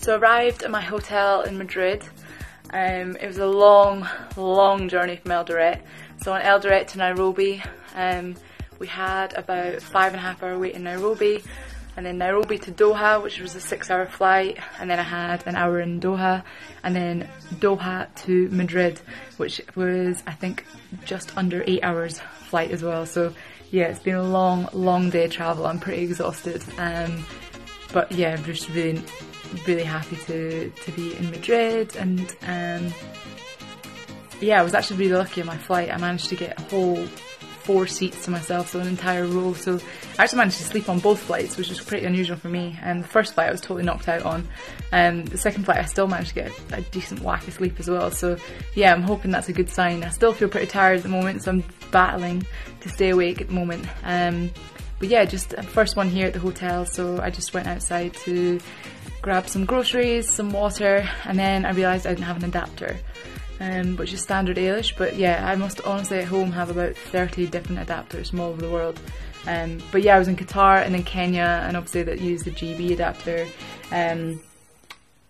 So I arrived at my hotel in Madrid. It was a long journey from Eldoret. So on Eldoret to Nairobi, we had about 5.5 hour wait in Nairobi, and then Nairobi to Doha, which was a 6-hour flight, and then I had an hour in Doha, and then Doha to Madrid, which was I think just under 8 hours flight as well. So yeah, it's been a long day of travel. I'm pretty exhausted, but yeah, I'm just really happy to be in Madrid. And yeah, I was actually really lucky on my flight. I managed to get a whole 4 seats to myself, so an entire row. So I actually managed to sleep on both flights, which was pretty unusual for me. And the first flight I was totally knocked out on. The second flight I still managed to get a decent whack of sleep as well. So yeah, I'm hoping that's a good sign. I still feel pretty tired at the moment, so I'm battling to stay awake at the moment. But yeah, just the first one here at the hotel, so I just went outside to grab some groceries, some water, and then I realised I didn't have an adapter, which is standard Eilish, but yeah, I must honestly at home have about 30 different adapters from all over the world. But yeah, I was in Qatar and then Kenya, and obviously that used the GB adapter.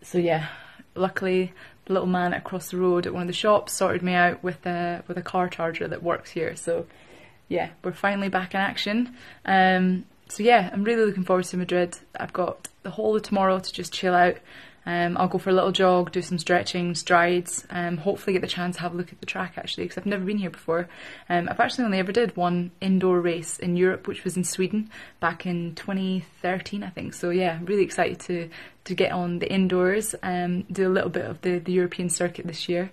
So yeah, luckily the little man across the road at one of the shops sorted me out with a car charger that works here. So yeah, we're finally back in action. So yeah, I'm really looking forward to Madrid. I've got the whole of tomorrow to just chill out. I'll go for a little jog, do some stretching, strides, hopefully get the chance to have a look at the track actually, because I've never been here before. I've actually only ever did one indoor race in Europe, which was in Sweden back in 2013 I think. So yeah, really excited to get on the indoors, do a little bit of the European circuit this year.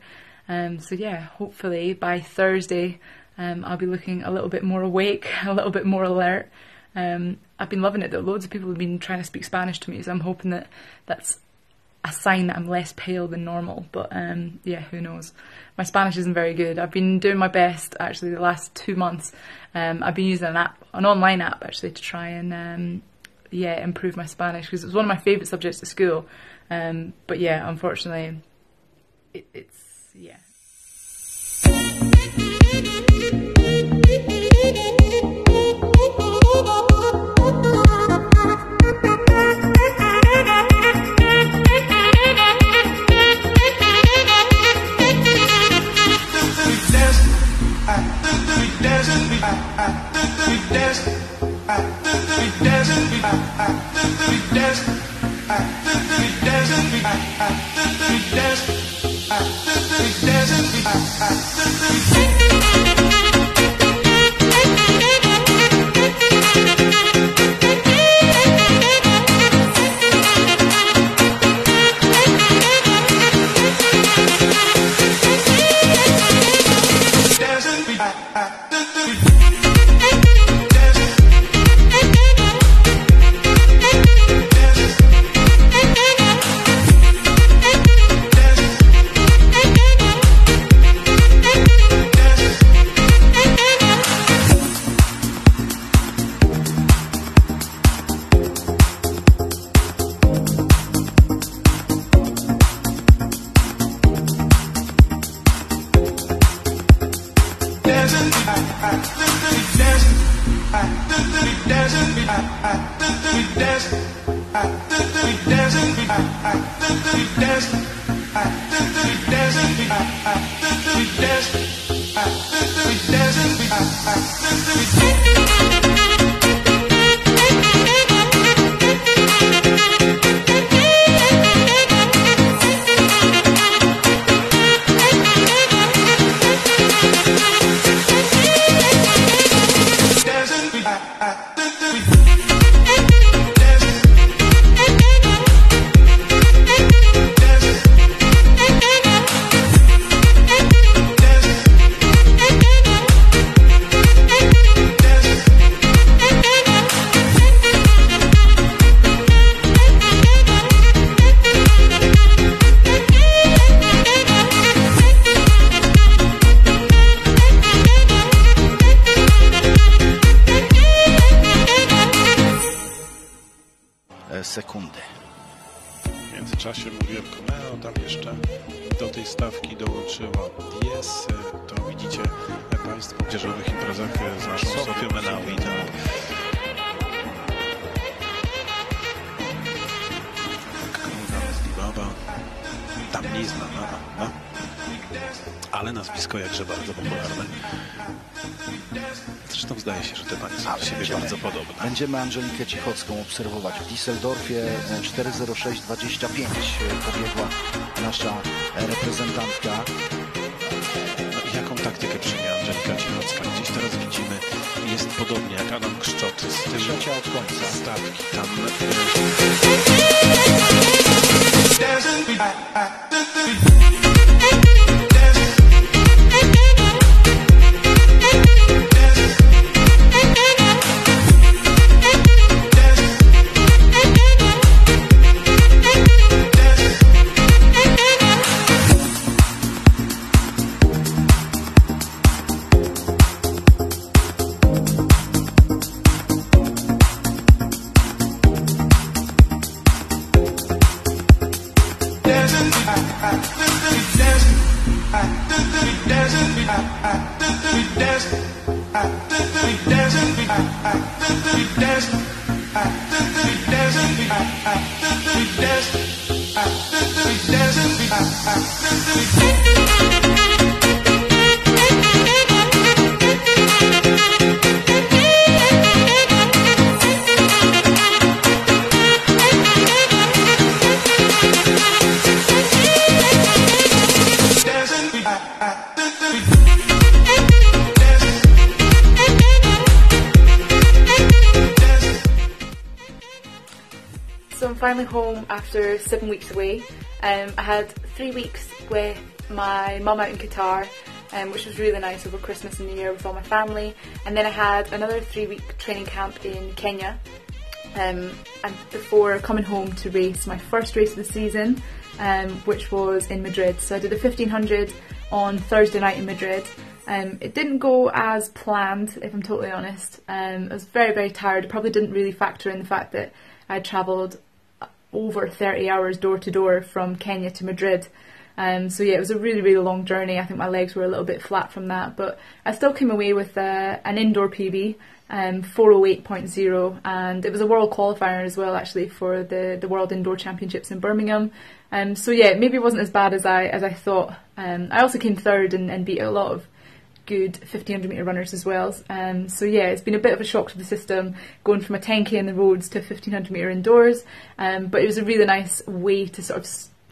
So yeah, hopefully by Thursday I'll be looking a little bit more awake, a little bit more alert. I've been loving it though. Loads of people have been trying to speak Spanish to me, so I'm hoping that that's a sign that I'm less pale than normal. But yeah, who knows. My Spanish isn't very good. I've been doing my best actually the last 2 months. I've been using an online app actually to try and yeah, improve my Spanish, because it was one of my favourite subjects at school. But yeah, unfortunately it's yeah. sekundy. W międzyczasie mówiłem Komeo, tam jeszcze do tej stawki dołączyło Diez. To widzicie Państwo w młodzieżowych imprezach z naszą Sofią Menawi. Tam nie znana, ale nazwisko jakże bardzo popularne. Zresztą zdaje się, że te panie są do siebie bardzo podobne. Będziemy Angelikę Cichocką obserwować. W Düsseldorfie 4:06:25 pobiegła nasza reprezentantka. No i jaką taktykę przyjmie Angelika Cichocka? Gdzieś teraz widzimy, jest podobnie jak Adam Kszczot z tyłu. Trzecia od końca. Stawki tam. So I'm finally home after 7 weeks away. I had 3 weeks with my mum out in Qatar, which was really nice over Christmas and New Year with all my family. And then I had another 3-week training camp in Kenya. And before coming home to race my first race of the season, which was in Madrid. So I did a 1500 on Thursday night in Madrid. It didn't go as planned, if I'm totally honest. I was very, very tired. I probably didn't really factor in the fact that I travelled over 30 hours door to door from Kenya to Madrid. So yeah, it was a really, really long journey. I think my legs were a little bit flat from that, but I still came away with an indoor PB, 4:08.0, and it was a world qualifier as well, actually, for the World Indoor Championships in Birmingham. So yeah, maybe it wasn't as bad as I thought. I also came third and beat a lot of good 1500 metre runners as well. So yeah, it's been a bit of a shock to the system going from a 10k in the roads to 1500 metre indoors, but it was a really nice way to sort of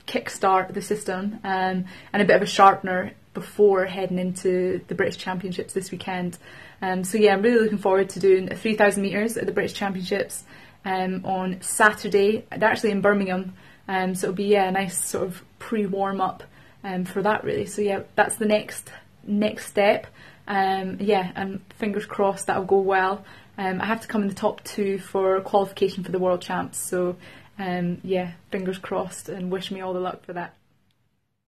kick-start the system and a bit of a sharpener before heading into the British Championships this weekend. So yeah, I'm really looking forward to doing 3000 metres at the British Championships on Saturday. They're actually in Birmingham, so it'll be a nice sort of pre-warm-up for that, really. So yeah, that's the next step. Yeah, and fingers crossed that'll go well. I have to come in the top 2 for qualification for the World Champs, so yeah, fingers crossed, and wish me all the luck for that.